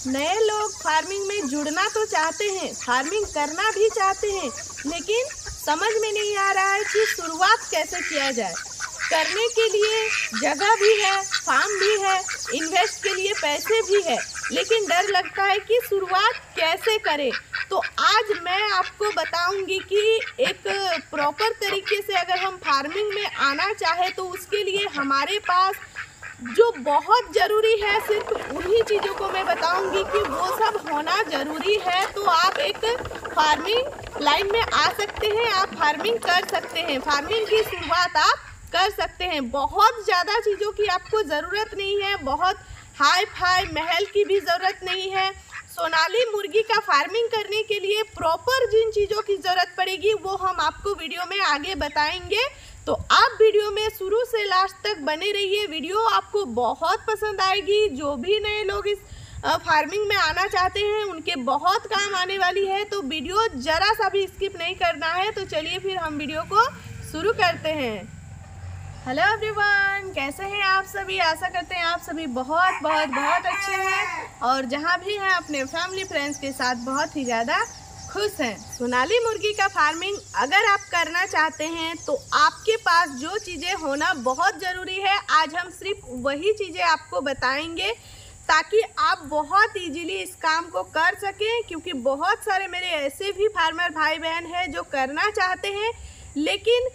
नए लोग फार्मिंग में जुड़ना तो चाहते हैं, फार्मिंग करना भी चाहते हैं, लेकिन समझ में नहीं आ रहा है कि शुरुआत कैसे किया जाए। करने के लिए जगह भी है, फार्म भी है, इन्वेस्ट के लिए पैसे भी है, लेकिन डर लगता है कि शुरुआत कैसे करें। तो आज मैं आपको बताऊंगी कि एक प्रॉपर तरीके से अगर हम फार्मिंग में आना चाहे तो उसके लिए हमारे पास जो बहुत ज़रूरी है, सिर्फ उन्हीं चीज़ों को मैं बताऊंगी कि वो सब होना ज़रूरी है। तो आप एक फार्मिंग लाइन में आ सकते हैं, आप फार्मिंग कर सकते हैं, फार्मिंग की शुरुआत आप कर सकते हैं। बहुत ज़्यादा चीज़ों की आपको ज़रूरत नहीं है, बहुत हाई फाई महल की भी ज़रूरत नहीं है। सोनाली मुर्गी का फार्मिंग करने के लिए प्रॉपर जिन चीज़ों की ज़रूरत पड़ेगी वो हम आपको वीडियो में आगे बताएंगे। तो आप वीडियो में शुरू से लास्ट तक बने रहिए, वीडियो आपको बहुत पसंद आएगी। जो भी नए लोग इस फार्मिंग में आना चाहते हैं उनके बहुत काम आने वाली है, तो वीडियो ज़रा सा भी स्किप नहीं करना है। तो चलिए फिर हम वीडियो को शुरू करते हैं। हेलो एवरीवन, कैसे हैं आप सभी? आशा करते हैं आप सभी बहुत बहुत बहुत अच्छे हैं और जहां भी हैं अपने फैमिली फ्रेंड्स के साथ बहुत ही ज़्यादा खुश हैं। सोनाली मुर्गी का फार्मिंग अगर आप करना चाहते हैं तो आपके पास जो चीज़ें होना बहुत ज़रूरी है, आज हम सिर्फ वही चीज़ें आपको बताएंगे ताकि आप बहुत इजीली इस काम को कर सकें। क्योंकि बहुत सारे मेरे ऐसे भी फार्मर भाई बहन हैं जो करना चाहते हैं, लेकिन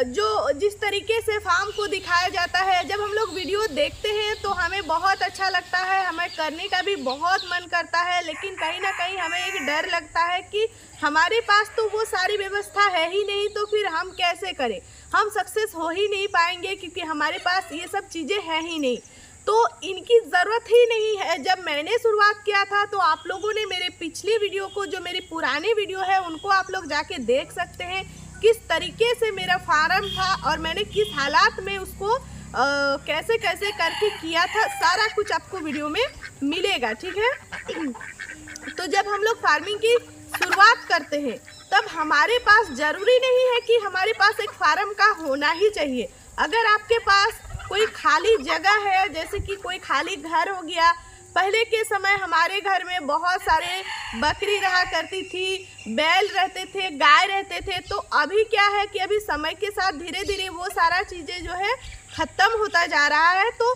जो जिस तरीके से फार्म को दिखाया जाता है, जब हम लोग वीडियो देखते हैं तो हमें बहुत अच्छा लगता है, हमें करने का भी बहुत मन करता है, लेकिन कहीं ना कहीं हमें एक डर लगता है कि हमारे पास तो वो सारी व्यवस्था है ही नहीं, तो फिर हम कैसे करें, हम सक्सेस हो ही नहीं पाएंगे क्योंकि हमारे पास ये सब चीज़ें हैं ही नहीं, तो इनकी ज़रूरत ही नहीं है। जब मैंने शुरुआत किया था तो आप लोगों ने मेरे पिछली वीडियो को, जो मेरी पुरानी वीडियो है, उनको आप लोग जाके देख सकते हैं किस तरीके से मेरा फार्म था और मैंने किस हालात में उसको कैसे कैसे करके किया था। सारा कुछ आपको वीडियो में मिलेगा, ठीक है। तो जब हम लोग फार्मिंग की शुरुआत करते हैं तब हमारे पास ज़रूरी नहीं है कि हमारे पास एक फार्म का होना ही चाहिए। अगर आपके पास कोई खाली जगह है, जैसे कि कोई खाली घर हो गया, पहले के समय हमारे घर में बहुत सारे बकरी रहा करती थी, बैल रहते थे, गाय रहते थे, तो अभी क्या है कि अभी समय के साथ धीरे धीरे वो सारा चीज़ें जो है ख़त्म होता जा रहा है। तो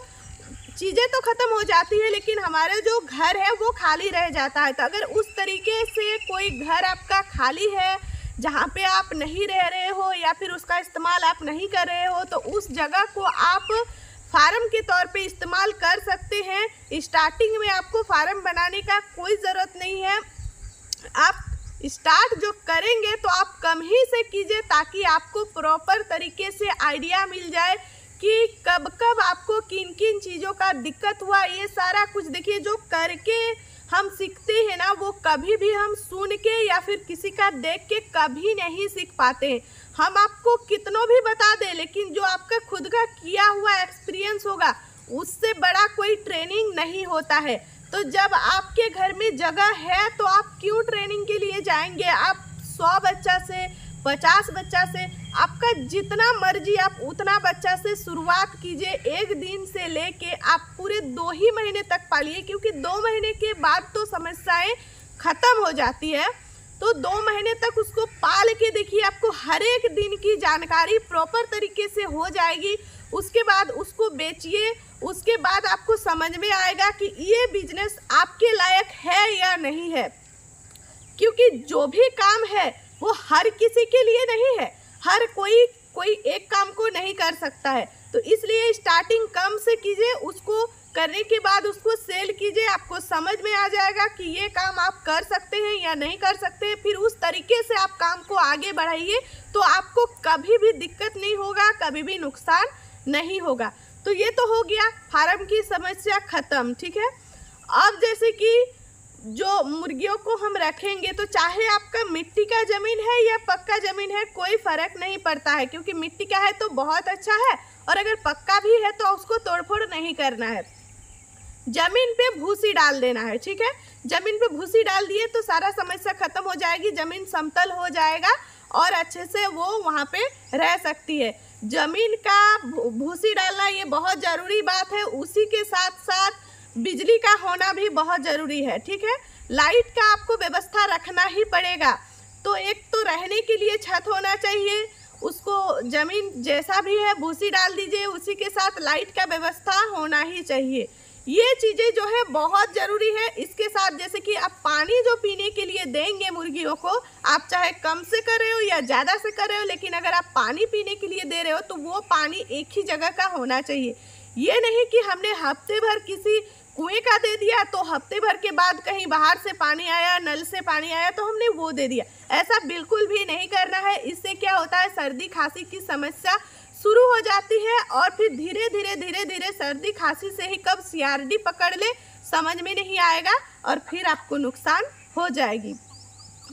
चीज़ें तो ख़त्म हो जाती है लेकिन हमारा जो घर है वो खाली रह जाता है। तो अगर उस तरीके से कोई घर आपका खाली है जहाँ पे आप नहीं रह रहे हो या फिर उसका इस्तेमाल आप नहीं कर रहे हो, तो उस जगह को आप फार्म के तौर पे इस्तेमाल कर सकते हैं। स्टार्टिंग में आपको फार्म बनाने का कोई ज़रूरत नहीं है, आप स्टार्ट जो करेंगे तो आप कम ही से कीजिए ताकि आपको प्रॉपर तरीके से आइडिया मिल जाए कि कब कब आपको किन किन चीज़ों का दिक्कत हुआ। ये सारा कुछ देखिए, जो करके हम सीखते हैं ना, वो कभी भी हम सुन के या फिर किसी का देख के कभी नहीं सीख पाते हैं। हम आपको कितनों भी बता दें, लेकिन जो आपका खुद का किया हुआ एक्सपीरियंस होगा उससे बड़ा कोई ट्रेनिंग नहीं होता है। तो जब आपके घर में जगह है तो आप क्यों ट्रेनिंग के लिए जाएंगे? आप 100 बच्चा से, 50 बच्चा से, आपका जितना मर्जी आप उतना बच्चा से शुरुआत कीजिए। एक दिन से लेके आप पूरे 2 ही महीने तक पालिए, क्योंकि 2 महीने के बाद तो समस्याएं ख़त्म हो जाती है। तो 2 महीने तक उसको पाल के देखिए, आपको हर एक दिन की जानकारी प्रॉपर तरीके से हो जाएगी। उसके बाद उसको बेचिए, उसके बाद आपको समझ में आएगा कि ये बिजनेस आपके लायक है या नहीं है। क्योंकि जो भी काम है वो हर किसी के लिए नहीं है, हर कोई एक काम को नहीं कर सकता है। तो इसलिए स्टार्टिंग कम से कीजिए, उसको करने के बाद उसको सेल कीजिए, आपको समझ में आ जाएगा कि ये काम आप कर सकते हैं या नहीं कर सकते हैं। फिर उस तरीके से आप काम को आगे बढ़ाइए तो आपको कभी भी दिक्कत नहीं होगा, कभी भी नुकसान नहीं होगा। तो ये तो हो गया फार्म की समस्या ख़त्म, ठीक है। अब जैसे कि जो मुर्गियों को हम रखेंगे, तो चाहे आपका मिट्टी का ज़मीन है या पक्का ज़मीन है, कोई फ़र्क नहीं पड़ता है, क्योंकि मिट्टी का है तो बहुत अच्छा है और अगर पक्का भी है तो उसको तोड़फोड़ नहीं करना है। ज़मीन पे भूसी डाल देना है, ठीक है। ज़मीन पे भूसी डाल दिए तो सारा समस्या ख़त्म हो जाएगी, ज़मीन समतल हो जाएगा और अच्छे से वो वहाँ पे रह सकती है। ज़मीन का भूसी डालना ये बहुत ज़रूरी बात है। उसी के साथ साथ बिजली का होना भी बहुत ज़रूरी है, ठीक है। लाइट का आपको व्यवस्था रखना ही पड़ेगा। तो एक तो रहने के लिए छत होना चाहिए, उसको ज़मीन जैसा भी है भूसी डाल दीजिए, उसी के साथ लाइट का व्यवस्था होना ही चाहिए। ये चीज़ें जो है बहुत ज़रूरी है। इसके साथ जैसे कि आप पानी जो पीने के लिए देंगे मुर्गियों को, आप चाहे कम से कर रहे हो या ज़्यादा से कर रहे हो, लेकिन अगर आप पानी पीने के लिए दे रहे हो तो वो पानी एक ही जगह का होना चाहिए। ये नहीं कि हमने हफ्ते भर किसी कुएं का दे दिया तो हफ्ते भर के बाद कहीं बाहर से पानी आया, नल से पानी आया तो हमने वो दे दिया। ऐसा बिल्कुल भी नहीं करना है। इससे क्या होता है, सर्दी खांसी की समस्या शुरू हो जाती है और फिर धीरे धीरे सर्दी खांसी से ही कब CRD पकड़ ले समझ में नहीं आएगा और फिर आपको नुकसान हो जाएगी।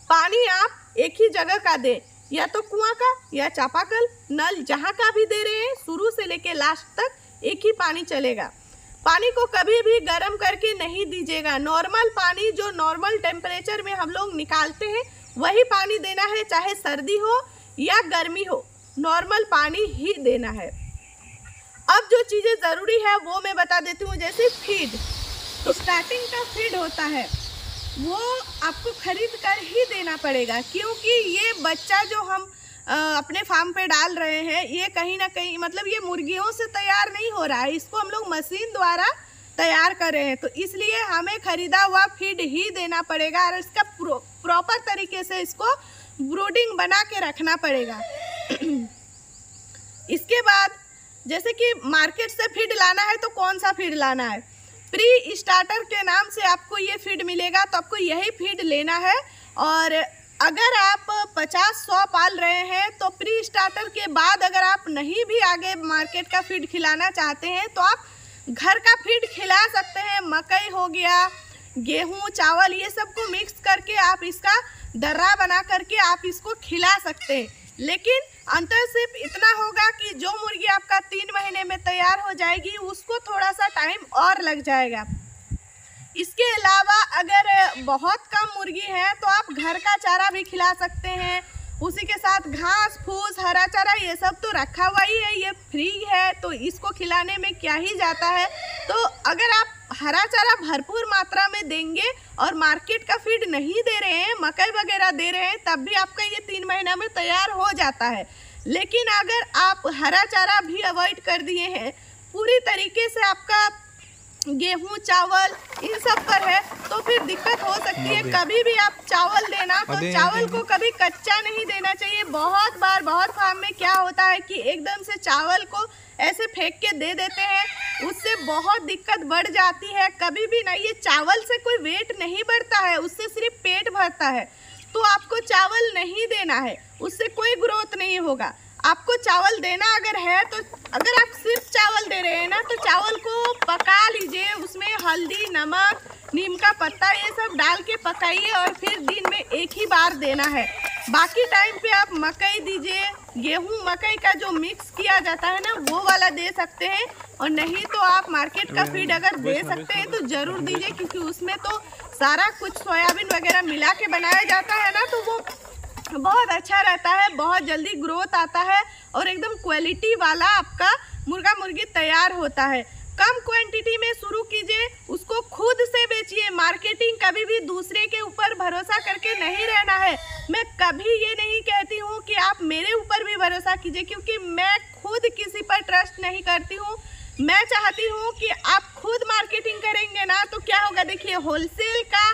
पानी आप एक ही जगह का दें, या तो कुआं का या चापाकल, नल जहाँ का भी दे रहे हैं, शुरू से लेके लास्ट तक एक ही पानी चलेगा। पानी को कभी भी गर्म करके नहीं दीजिएगा। नॉर्मल पानी जो नॉर्मल टेम्परेचर में हम लोग निकालते हैं वही पानी देना है, चाहे सर्दी हो या गर्मी हो, नॉर्मल पानी ही देना है। अब जो चीज़ें ज़रूरी है वो मैं बता देती हूँ। जैसे फीड, स्टार्टिंग का फीड होता है वो आपको खरीद कर ही देना पड़ेगा, क्योंकि ये बच्चा जो हम अपने फार्म पे डाल रहे हैं ये कहीं ना कहीं मतलब ये मुर्गियों से तैयार नहीं हो रहा है, इसको हम लोग मशीन द्वारा तैयार कर रहे हैं। तो इसलिए हमें खरीदा हुआ फीड ही देना पड़ेगा और इसका प्रॉपर तरीके से इसको ब्रूडिंग बना के रखना पड़ेगा। इसके बाद जैसे कि मार्केट से फीड लाना है तो कौन सा फीड लाना है, प्री स्टार्टर के नाम से आपको ये फीड मिलेगा, तो आपको यही फीड लेना है। और अगर आप 50-100 पाल रहे हैं तो प्री स्टार्टर के बाद अगर आप नहीं भी आगे मार्केट का फीड खिलाना चाहते हैं तो आप घर का फीड खिला सकते हैं। मकई हो गया, गेहूं, चावल, ये सब को मिक्स करके आप इसका दर्रा बना करके आप इसको खिला सकते हैं। लेकिन अंतर सिर्फ इतना होगा कि जो मुर्गी आपका 3 महीने में तैयार हो जाएगी उसको थोड़ा सा टाइम और लग जाएगा। इसके अलावा अगर बहुत कम मुर्गी है तो आप घर का चारा भी खिला सकते हैं, उसी के साथ घास फूस, हरा चारा, ये सब तो रखा हुआ ही है, ये फ्री है, तो इसको खिलाने में क्या ही जाता है। तो अगर आप हरा चारा भरपूर मात्रा में देंगे और मार्केट का फीड नहीं दे रहे हैं, मकई वगैरह दे रहे हैं, तब भी आपका ये 3 महीना में तैयार हो जाता है। लेकिन अगर आप हरा चारा भी अवॉइड कर दिए हैं, पूरी तरीके से आपका गेहूं, चावल इन सब पर है, तो फिर दिक्कत हो सकती है। कभी भी आप चावल देना तो चावल को कभी कच्चा नहीं देना चाहिए। बहुत बार बहुत फार्म में क्या होता है कि एकदम से चावल को ऐसे फेंक के दे देते हैं, उससे बहुत दिक्कत बढ़ जाती है। कभी भी नहीं, ये चावल से कोई वेट नहीं बढ़ता है, उससे सिर्फ पेट भरता है। तो आपको चावल नहीं देना है, उससे कोई ग्रोथ नहीं होगा। आपको चावल देना अगर है तो अगर आप सिर्फ चावल दे रहे हैं ना तो चावल को पका लीजिए, उसमें हल्दी, नमक, नीम का पत्ता ये सब डाल के पकाइए और फिर दिन में एक ही बार देना है। बाकी टाइम पे आप मकई दीजिए, गेहूं मकई का जो मिक्स किया जाता है ना वो वाला दे सकते हैं, और नहीं तो आप मार्केट का फीड अगर दे सकते हैं तो ज़रूर दीजिए, क्योंकि उसमें तो सारा कुछ सोयाबीन वगैरह मिला के बनाया जाता है ना, तो वो बहुत अच्छा रहता है, बहुत जल्दी ग्रोथ आता है और एकदम क्वालिटी वाला आपका मुर्गा मुर्गी तैयार होता है। कम क्वांटिटी में शुरू कीजिए, उसको खुद से बेचिए। मार्केटिंग कभी भी दूसरे के ऊपर भरोसा करके नहीं रहना है। मैं कभी ये नहीं कहती हूँ कि आप मेरे ऊपर भी भरोसा कीजिए, क्योंकि मैं खुद किसी पर ट्रस्ट नहीं करती हूँ। मैं चाहती हूँ कि आप खुद मार्केटिंग करेंगे ना तो क्या होगा, देखिए होलसेल का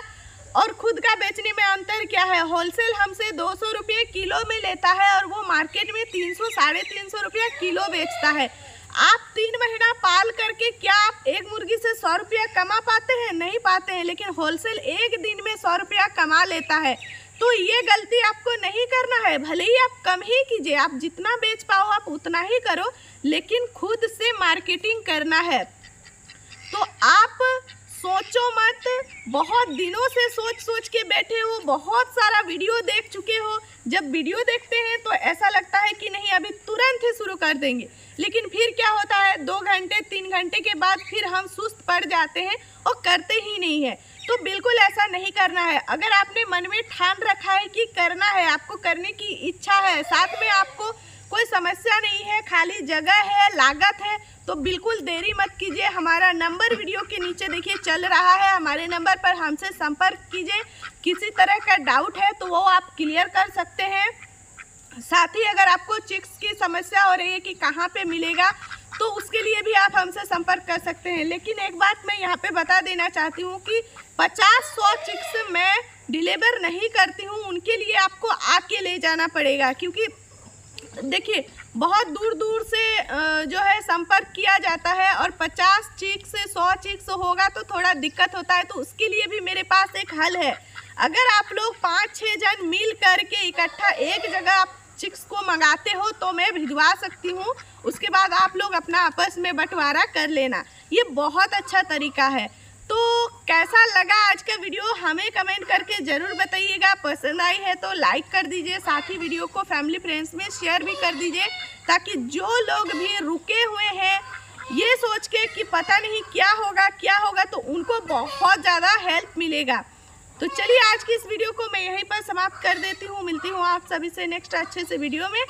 और खुद का बेचने में अंतर क्या है। होलसेल हमसे 200 रुपये किलो में लेता है और वो मार्केट में 300-350 रुपया किलो बेचता है। आप 3 महीना पाल करके क्या आप एक मुर्गी से 100 रुपया कमा पाते हैं? नहीं पाते हैं। लेकिन होलसेल एक दिन में 100 रुपया कमा लेता है। तो ये गलती आपको नहीं करना है। भले ही आप कम ही कीजिए, आप जितना बेच पाओ आप उतना ही करो, लेकिन खुद से मार्केटिंग करना है। तो आप सोचो मत, बहुत दिनों से सोच के बैठे हो, बहुत सारा वीडियो देख चुके हो। जब वीडियो देखते हैं तो ऐसा लगता है कि नहीं अभी तुरंत ही शुरू कर देंगे, लेकिन फिर क्या होता है 2 घंटे 3 घंटे के बाद फिर हम सुस्त पड़ जाते हैं और करते ही नहीं है। तो बिल्कुल ऐसा नहीं करना है। अगर आपने मन में ठान रखा है कि करना है, आपको करने की इच्छा है, साथ में आपको कोई समस्या नहीं है, खाली जगह है, लागत है, तो बिल्कुल देरी मत कीजिए। हमारा नंबर वीडियो के नीचे देखिए चल रहा है, हमारे नंबर पर हमसे संपर्क कीजिए। किसी तरह का डाउट है तो वो आप क्लियर कर सकते हैं। साथ ही अगर आपको चिक्स की समस्या हो रही है कि कहाँ पे मिलेगा, तो उसके लिए भी आप हमसे संपर्क कर सकते हैं। लेकिन एक बात मैं यहाँ पे बता देना चाहती हूँ कि 50-100 चिक्स मैं डिलीवर नहीं करती हूँ, उनके लिए आपको आके ले जाना पड़ेगा। क्योंकि देखिए बहुत दूर दूर से जो है संपर्क किया जाता है, और 50 चिक्स से 100 चिक्स होगा तो थोड़ा दिक्कत होता है। तो उसके लिए भी मेरे पास एक हल है। अगर आप लोग 5-6 जन मिल करके इकट्ठा एक जगह आप चिक्स को मंगाते हो तो मैं भिजवा सकती हूँ। उसके बाद आप लोग अपना आपस में बंटवारा कर लेना, ये बहुत अच्छा तरीका है। तो कैसा लगा आज का वीडियो हमें कमेंट करके ज़रूर बताइएगा। पसंद आई है तो लाइक कर दीजिए, साथ ही वीडियो को फैमिली फ्रेंड्स में शेयर भी कर दीजिए, ताकि जो लोग भी रुके हुए हैं ये सोच के कि पता नहीं क्या होगा, तो उनको बहुत ज़्यादा हेल्प मिलेगा। तो चलिए आज की इस वीडियो को मैं यहीं पर समाप्त कर देती हूँ। मिलती हूँ आप सभी से नेक्स्ट अच्छे से वीडियो में।